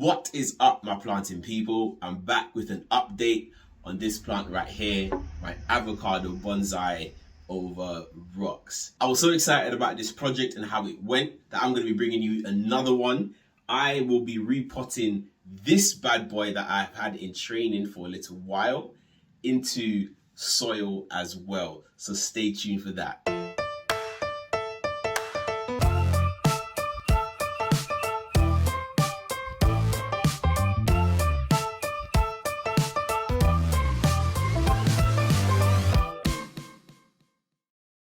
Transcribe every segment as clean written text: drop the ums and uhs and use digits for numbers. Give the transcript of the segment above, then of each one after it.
What is up, my planting people? I'm back with an update on this plant right here, my avocado bonsai over rocks. I was so excited about this project and how it went that I'm going to be bringing you another one. I will be repotting this bad boy that I've had in training for a little while into soil as well. So stay tuned for that.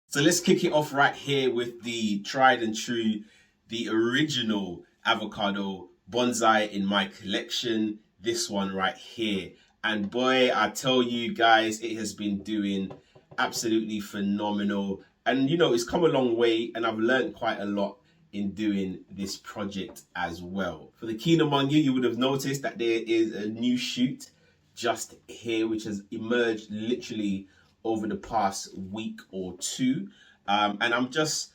So let's kick it off right here with the tried and true, the original avocado bonsai in my collection. This one right here. And boy, I tell you guys, it has been doing absolutely phenomenal. And you know, it's come a long way and I've learned quite a lot in doing this project as well. For the keen among you, you would have noticed that there is a new shoot just here, which has emerged literally over the past week or two, and I'm just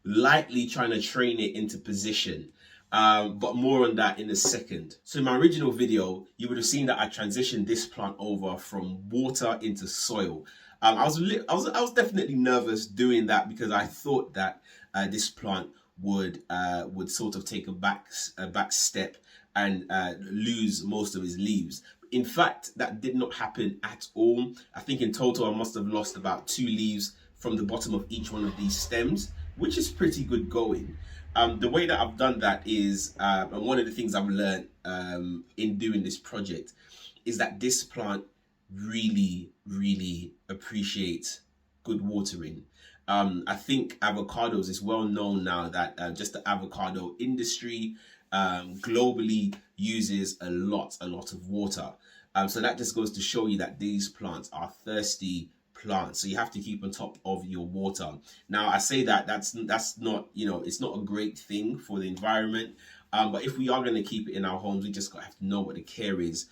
lightly trying to train it into position, but more on that in a second. So in my original video, you would have seen that I transitioned this plant over from water into soil. I was definitely nervous doing that because I thought that this plant would sort of take a back step and lose most of his leaves. In fact, that did not happen at all. I think in total, I must have lost about 2 leaves from the bottom of each one of these stems, which is pretty good going. The way that I've done that is, and one of the things I've learned in doing this project is that this plant really, really appreciates good watering. I think avocados is well known now that just the avocado industry globally uses a lot of water. So that just goes to show you that these plants are thirsty plants. So you have to keep on top of your water. Now I say that's not, you know, it's not a great thing for the environment. But if we are going to keep it in our homes, we just have to know what the care is,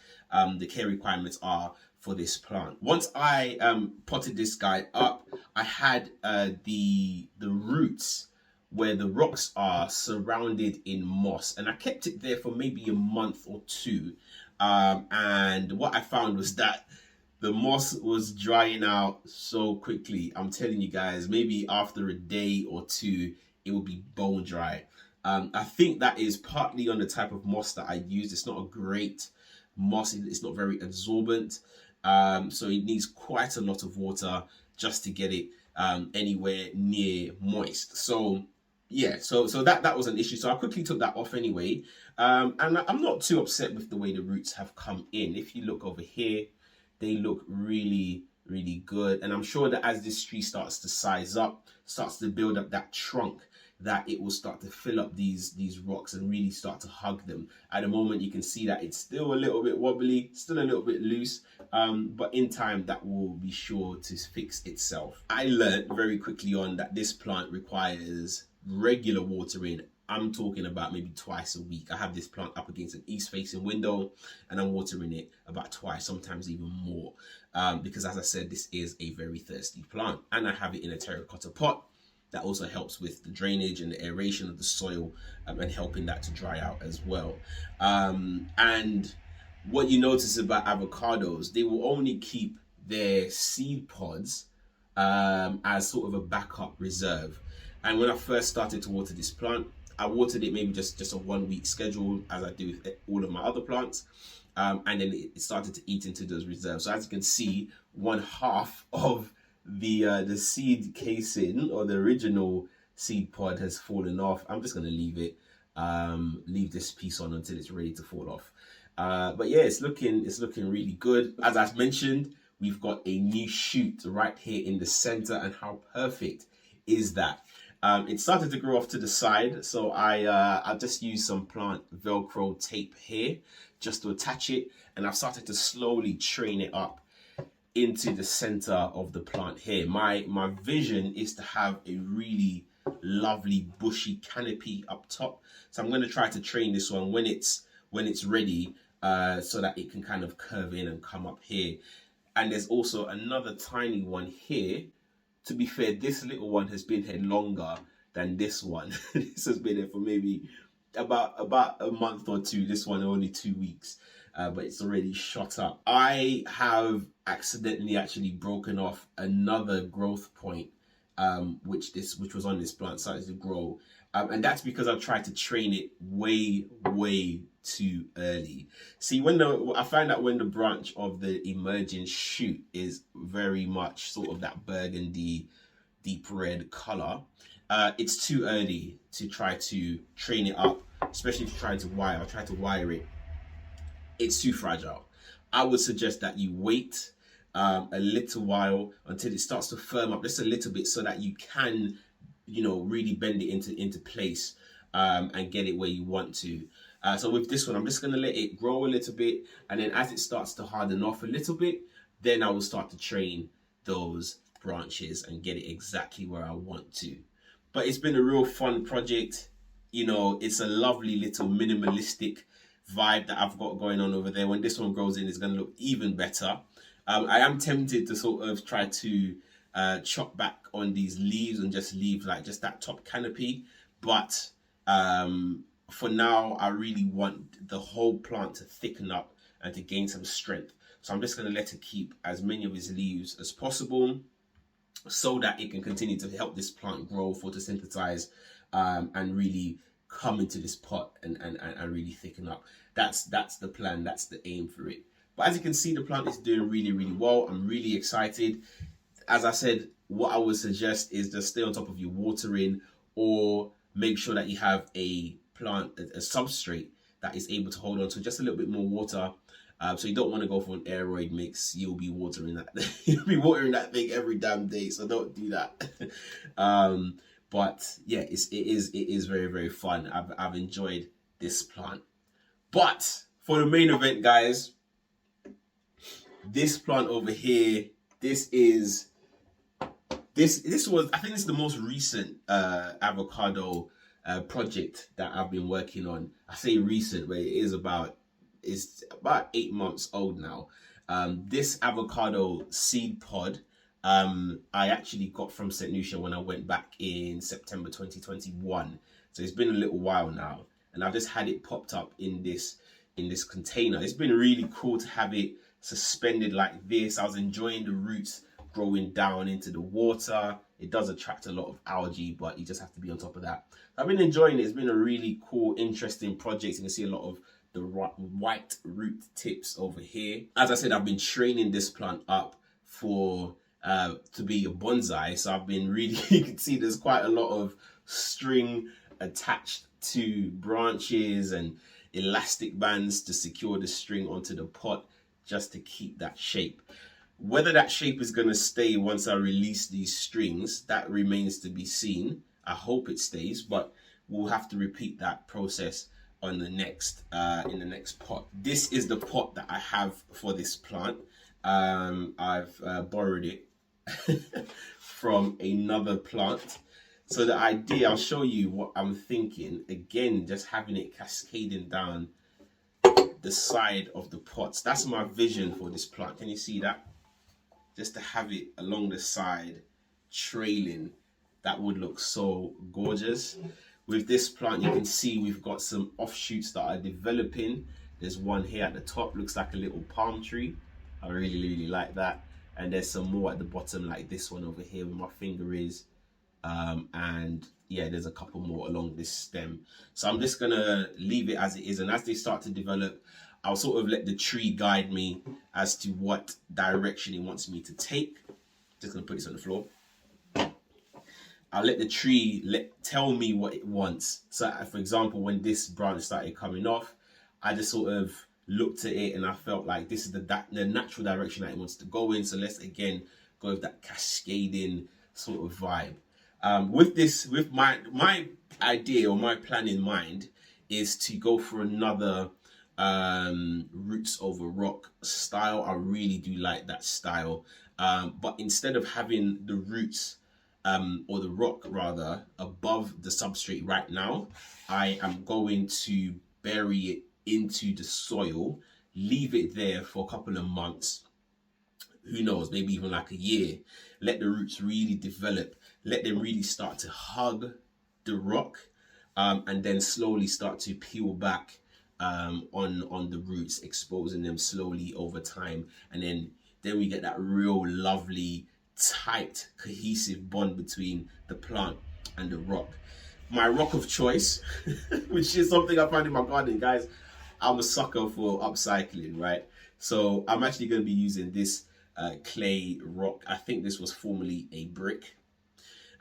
the care requirements are for this plant. Once I potted this guy up, I had the roots where the rocks are surrounded in moss, and I kept it there for maybe a month or two. And what I found was that the moss was drying out so quickly. I'm telling you guys, maybe after a day or two, it will be bone dry. I think that is partly on the type of moss that I use. It's not a great moss. It's not very absorbent. So it needs quite a lot of water just to get it anywhere near moist. So yeah, so that was an issue. So I quickly took that off anyway. And I'm not too upset with the way the roots have come in. If you look over here, they look really, really good. And I'm sure that as this tree starts to size up, starts to build up that trunk, that it will start to fill up these rocks and really start to hug them. At the moment, you can see that it's still a little bit wobbly, still a little bit loose, but in time that will be sure to fix itself. I learned very quickly on that this plant requires regular watering. I'm talking about maybe twice a week. I have this plant up against an east-facing window and I'm watering it about twice, sometimes even more, because as I said, this is a very thirsty plant, and I have it in a terracotta pot. That also helps with the drainage and the aeration of the soil, and helping that to dry out as well. And what you notice about avocados, they will only keep their seed pods as sort of a backup reserve. And when I first started to water this plant, I watered it maybe just a 1 week schedule, as I do with all of my other plants. And then it started to eat into those reserves. So as you can see, 1/2 of the seed casing, or the original seed pod, has fallen off. I'm just going to leave it, leave this piece on until it's ready to fall off. But yeah, it's looking really good. As I mentioned, we've got a new shoot right here in the center, and how perfect is that? It started to grow off to the side, so I just used some plant Velcro tape here just to attach it, and I've started to slowly train it up into the center of the plant here. My vision is to have a really lovely bushy canopy up top, so I'm going to try to train this one when it's ready, so that it can kind of curve in and come up here. And there's also another tiny one here. To be fair, this little one has been here longer than this one. This has been here for maybe about a month or two. This one only 2 weeks, but it's already shot up. I have accidentally actually broken off another growth point, which was on this plant started to grow, and that's because I tried to train it way too early. See, I find that when the branch of the emerging shoot is very much sort of that burgundy, deep red color, it's too early to try to train it up, especially if you're trying to wire it. It's too fragile. I would suggest that you wait a little while until it starts to firm up just a little bit, so that you can, really bend it into place, and get it where you want to. So with this one, I'm just going to let it grow a little bit, and then as it starts to harden off a little bit, then I will start to train those branches and get it exactly where I want to. But it's been a real fun project. It's a lovely little minimalistic vibe that I've got going on over there. When this one grows in, it's going to look even better. I am tempted to sort of try to chop back on these leaves and just leave like just that top canopy. But for now, I really want the whole plant to thicken up and to gain some strength. So I'm just going to let it keep as many of its leaves as possible, so that it can continue to help this plant grow, photosynthesize, and really come into this pot and really thicken up. That's the plan. That's the aim for it. But as you can see, the plant is doing really well. I'm really excited. As I said, what I would suggest is just stay on top of your watering, or make sure that you have a substrate that is able to hold on to just a little bit more water. So you don't want to go for an aeroid mix. You'll be watering that. You'll be watering that thing every damn day. So don't do that. But yeah, it is very fun. I've enjoyed this plant. But for the main event, guys, this plant over here, this was, I think this is the most recent avocado project that I've been working on. I say recent, but it's about 8 months old now. This avocado seed pod, I actually got from St. Lucia when I went back in September 2021. So it's been a little while now, and I've just had it popped up in this container. It's been really cool to have it suspended like this. I was enjoying the roots growing down into the water. It does attract a lot of algae, but you just have to be on top of that. I've been enjoying it. It's been a really cool, interesting project. You can see a lot of the white root tips over here. As I said, I've been training this plant up for to be a bonsai. So I've been really, you can see there's quite a lot of string attached to branches and elastic bands to secure the string onto the pot, just to keep that shape. Whether that shape is going to stay once I release these strings, that remains to be seen. I hope it stays, but we'll have to repeat that process on the next in the next pot. This is the pot that I have for this plant. I've borrowed it from another plant. So the idea, I'll show you what I'm thinking. Again, just having it cascading down the side of the pots. That's my vision for this plant. Can you see that? Just to have it along the side, trailing. That would look so gorgeous. With this plant, you can see we've got some offshoots that are developing. There's one here at the top, looks like a little palm tree. I really like that. And there's some more at the bottom, like this one over here where my finger is. And yeah, there's a couple more along this stem. So I'm just gonna leave it as it is, and as they start to develop, I'll sort of let the tree guide me as to what direction it wants me to take. Just gonna put this on the floor. I'll let the tree tell me what it wants. So for example, when this branch started coming off, I just sort of looked at it and I felt like this is the natural direction that it wants to go in. So let's again go with that cascading sort of vibe. With my idea or my plan in mind is to go for another roots over rock style. I really do like that style. But instead of having the roots or the rock rather above the substrate right now, I am going to bury it into the soil, leave it there for a couple of months, who knows, maybe even like a year. Let the roots really develop, let them really start to hug the rock, and then slowly start to peel back on the roots, exposing them slowly over time, and then we get that real lovely, tight, cohesive bond between the plant and the rock. My rock of choice, which is something I find in my garden, guys. I'm a sucker for upcycling, right? So I'm actually going to be using this clay rock. I think this was formerly a brick,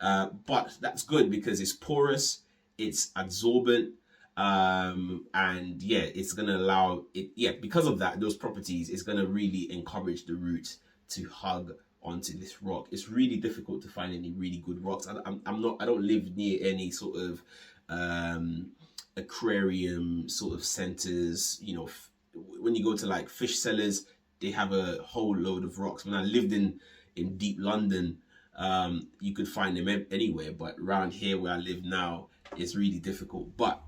but that's good because it's porous, it's absorbent, and yeah, it's gonna allow it. Yeah, because of that, those properties, it's gonna really encourage the root to hug onto this rock. It's really difficult to find any really good rocks. I'm not. I don't live near any sort of aquarium sort of centers. You know, when you go to like fish sellers, they have a whole load of rocks. When I lived in deep London, you could find them anywhere, but around here where I live now, it's really difficult. But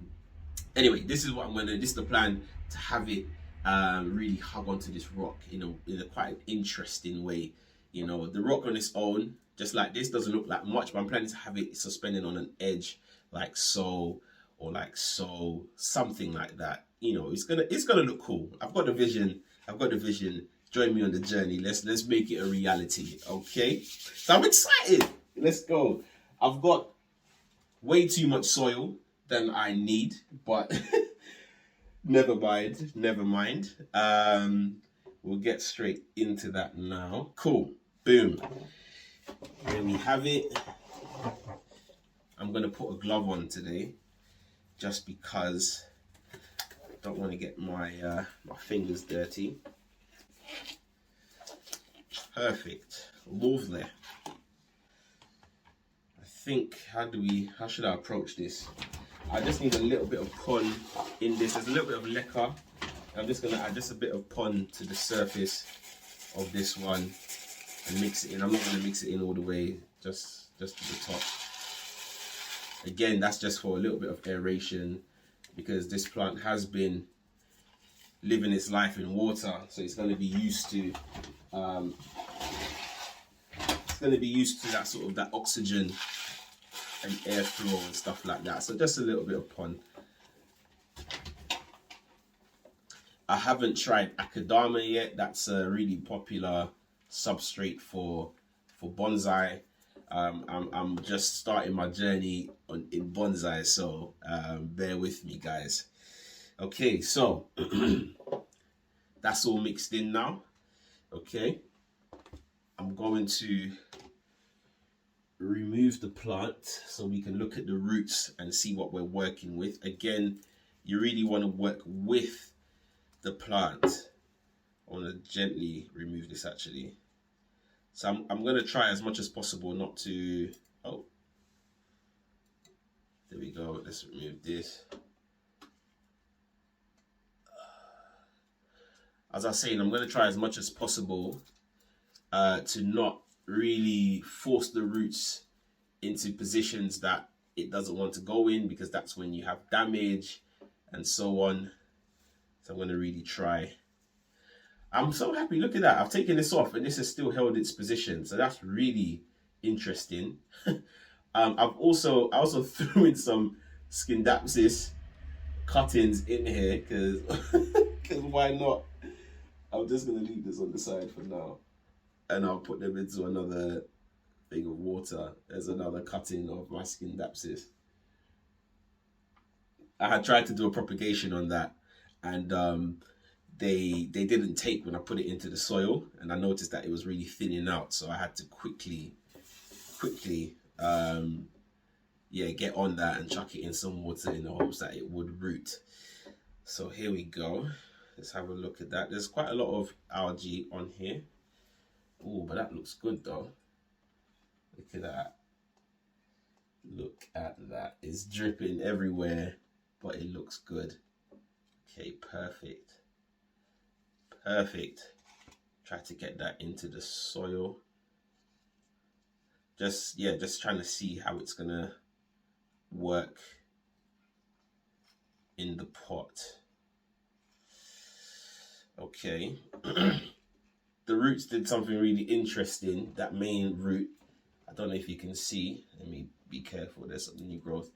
anyway, this is what I'm gonna. This is the plan, to have it really hug onto this rock, you know, in a quite interesting way. You know, the rock on its own, just like this, doesn't look like much, but I'm planning to have it suspended on an edge, like so, or like so, something like that. You know, it's gonna look cool. I've got the vision. I've got the vision. Join me on the journey. Let's make it a reality. Okay, so I'm excited. Let's go. I've got way too much soil than I need, but never mind, never mind. We'll get straight into that now. Cool. Boom. There we have it. I'm gonna put a glove on today, just because I don't want to get my my fingers dirty. Perfect. Lovely. I think, how should I approach this? I just need a little bit of pon in this. There's a little bit of leca. I'm just gonna add just a bit of pon to the surface of this one and mix it in. I'm not gonna mix it in all the way, just to the top. Again, that's just for a little bit of aeration, because this plant has been living its life in water, so it's going to be used to that sort of that oxygen and airflow and stuff like that. So just a little bit of pon. I haven't tried akadama yet. That's a really popular substrate for bonsai. I'm just starting my journey in bonsai, so bear with me, guys. Okay, so that's all mixed in now. Okay, I'm going to remove the plant so we can look at the roots and see what we're working with. Again, you really want to work with the plant. I want to gently remove this actually. So I'm going to try as much as possible not to, oh, there we go. Let's remove this. As I was saying, I'm going to try as much as possible to not really force the roots into positions that it doesn't want to go in, because that's when you have damage and so on. So I'm going to really try. I'm so happy. Look at that. I've taken this off and this has still held its position. So that's really interesting. I also threw in some Scindapsus cuttings in here because why not? I'm just going to leave this on the side for now, and I'll put them into another thing of water. There's another cutting of my Scindapsus. I had tried to do a propagation on that, and they didn't take when I put it into the soil, and I noticed that it was really thinning out, so I had to quickly get on that and chuck it in some water in the hopes that it would root. So here we go. Let's have a look at that. There's quite a lot of algae on here. Oh, but that looks good though. Look at that. Look at that. It's dripping everywhere, but it looks good. Okay, perfect. Perfect. Try to get that into the soil. Just trying to see how it's gonna work in the pot. Okay. The roots did something really interesting. That main root, I don't know if you can see. Let me be careful. There's some new growth.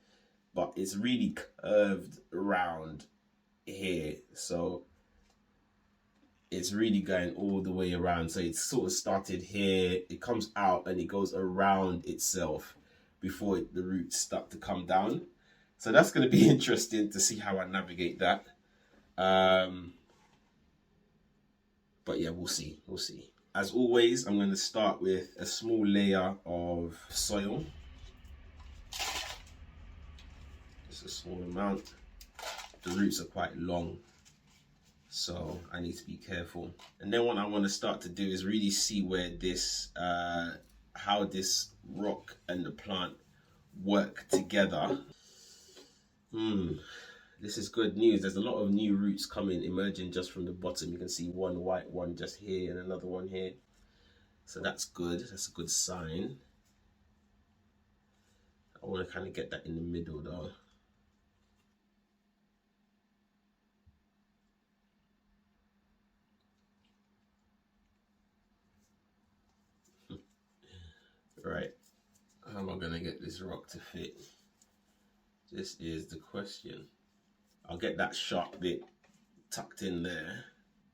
but it's really curved around here. So it's really going all the way around. So it's sort of started here, it comes out and it goes around itself before the roots start to come down. So that's going to be interesting to see how I navigate that. But yeah, we'll see. We'll see. As always, I'm going to start with a small layer of soil. Just a small amount. The roots are quite long, so I need to be careful. And then what I want to start to do is really see where this, how this rock and the plant work together. This is good news. There's a lot of new roots coming, emerging just from the bottom. You can see one white one just here and another one here. So that's good. That's a good sign. I want to kind of get that in the middle though. Right. How am I going to get this rock to fit? This is the question. I'll get that sharp bit tucked in there.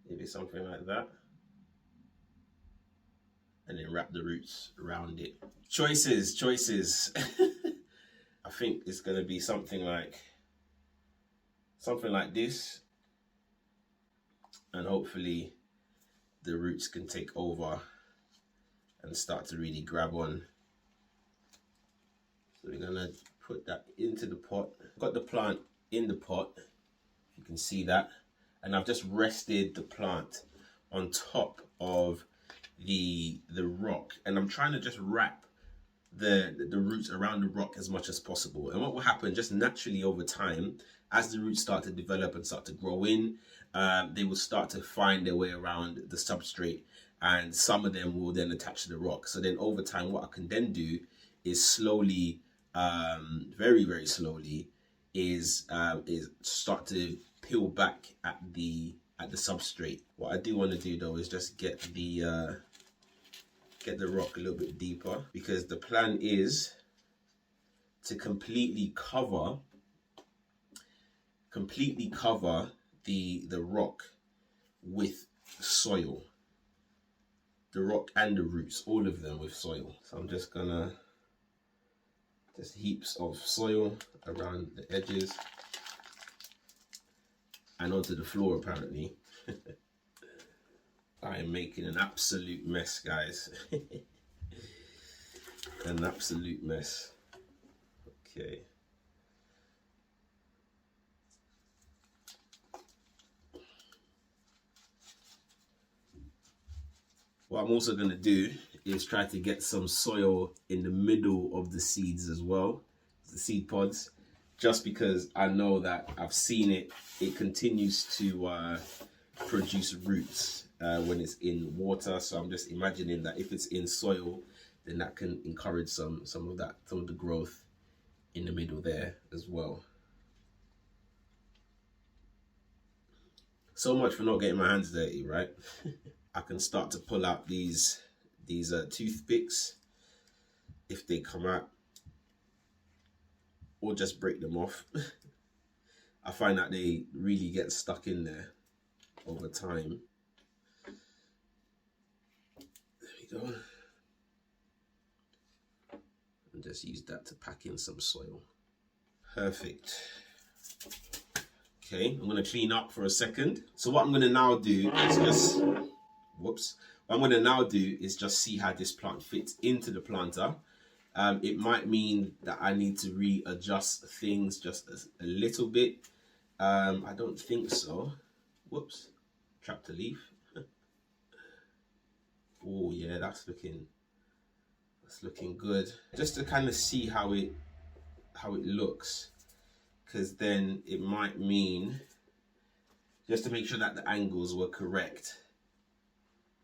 Maybe something like that. And then wrap the roots around it. Choices, choices. I think it's going to be something like this. And hopefully the roots can take over and start to really grab on. So we're going to put that into the pot. Got the plant in the pot. You can see that. And I've just rested the plant on top of the rock, and I'm trying to just wrap the roots around the rock as much as possible. And what will happen just naturally over time, as the roots start to develop and start to grow in, they will start to find their way around the substrate, and some of them will then attach to the rock. So then over time, what I can then do is slowly, very, very slowly, is start to peel back at the substrate. What I do want to do though is just get the rock a little bit deeper, because the plan is to completely cover the rock with soil. The rock and the roots, all of them with soil. So I'm just gonna, just heaps of soil around the edges and onto the floor apparently. I am making an absolute mess, guys. An absolute mess. Okay. What I'm also going to do is try to get some soil in the middle of the seeds as well, the seed pods, just because I know that I've seen it continues to produce roots when it's in water. So I'm just imagining that if it's in soil, then that can encourage some of the growth in the middle there as well. So much for not getting my hands dirty, right? I can start to pull out these toothpicks if they come out, or just break them off. I find that they really get stuck in there over time. There we go. And just use that to pack in some soil. Perfect. Okay, I'm going to clean up for a second. So what I'm going to now do is just, what I'm going to now do is just see how this plant fits into the planter. It might mean that I need to readjust things just a little bit. I don't think so. Whoops, trapped a leaf. Oh yeah, that's looking good. Just to kind of see how it looks, because then it might mean, just to make sure that the angles were correct.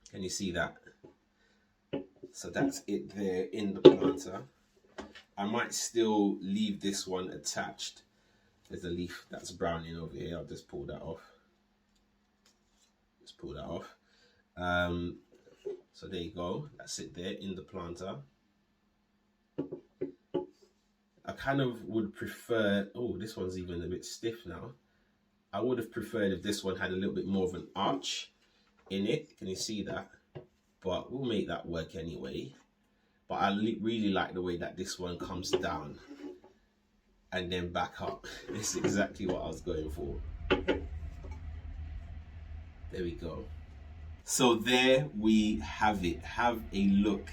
Can you see that? So that's it there in the planter. I might still leave this one attached. There's a leaf that's browning over here. I'll just pull that off. Just pull that off. So there you go. That's it there in the planter. I kind of would prefer, oh, this one's even a bit stiff now. I would have preferred if this one had a little bit more of an arch in it. Can you see that? But we'll make that work anyway. But I really like the way that this one comes down and then back up. It's exactly what I was going for. There we go. So there we have it. Have a look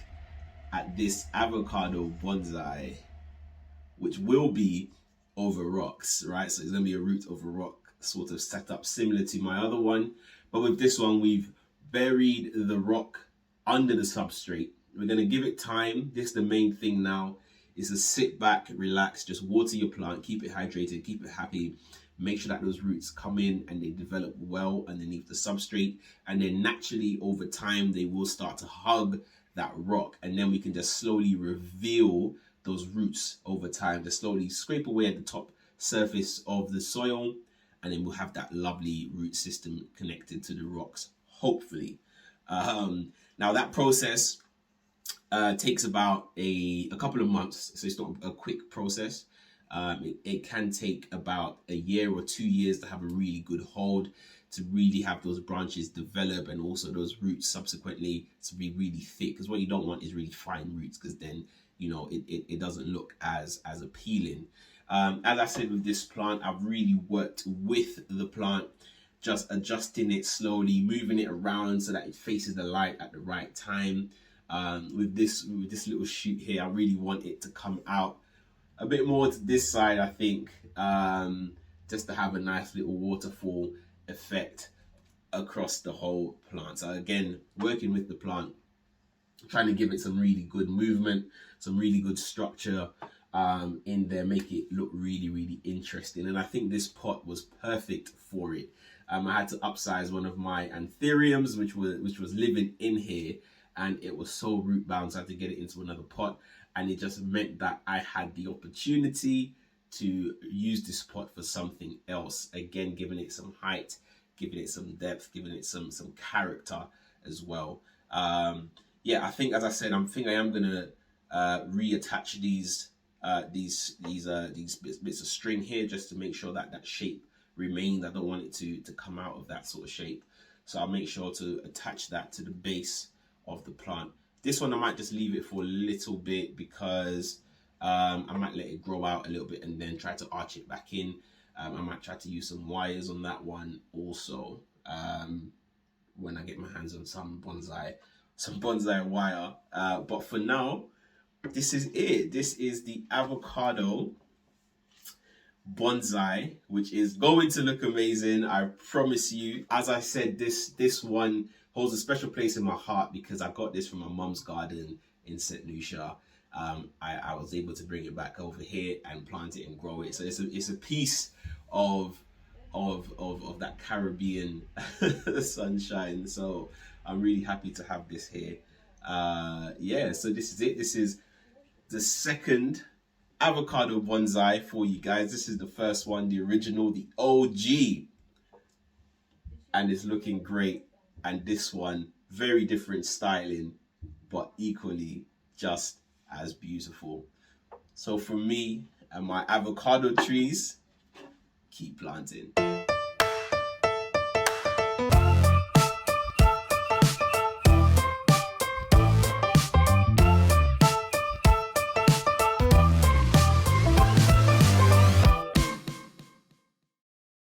at this avocado bonsai, which will be over rocks, right? So it's gonna be a root over rock sort of setup, similar to my other one. But with this one, we've buried the rock under the substrate. We're gonna give it time. This is the main thing now, is to sit back, relax, just water your plant, keep it hydrated, keep it happy. Make sure that those roots come in and they develop well underneath the substrate. And then naturally over time, they will start to hug that rock. And then we can just slowly reveal those roots over time. Just slowly scrape away at the top surface of the soil. And then we'll have that lovely root system connected to the rocks, hopefully. Now that process takes about a couple of months. So it's not a quick process. It can take about a year or 2 years to have a really good hold, to really have those branches develop and also those roots subsequently to be really thick. Because what you don't want is really fine roots, because then, you know, it doesn't look as appealing. As I said with this plant, I've really worked with the plant, just adjusting it slowly, moving it around so that it faces the light at the right time. With this little shoot here, I really want it to come out a bit more to this side, I think, just to have a nice little waterfall effect across the whole plant. So again, working with the plant, trying to give it some really good movement, some really good structure in there, make it look really, really interesting. And I think this pot was perfect for it. I had to upsize one of my anthuriums, which was living in here, and it was so root bound, so I had to get it into another pot. And it just meant that I had the opportunity to use this pot for something else. Again, giving it some height, giving it some depth, giving it some character as well. Yeah, I think, as I said, I think I am gonna reattach these bits of string here, just to make sure that that shape remains. I don't want it to come out of that sort of shape. So I'll make sure to attach that to the base of the plant. This one I might just leave it for a little bit, because I might let it grow out a little bit and then try to arch it back in. I might try to use some wires on that one also, when I get my hands on some bonsai wire. But for now, this is it. This is the avocado bonsai, which is going to look amazing, I promise you. As I said, this one holds a special place in my heart, because I got this from my mum's garden in St. Lucia. I was able to bring it back over here and plant it and grow it. So it's a piece of that Caribbean sunshine. So I'm really happy to have this here. Yeah, so this is it. This is the second avocado bonsai for you guys. This is the first one, the original, the OG, and it's looking great. And this one, very different styling, but equally just as beautiful. So for me and my avocado trees, keep planting.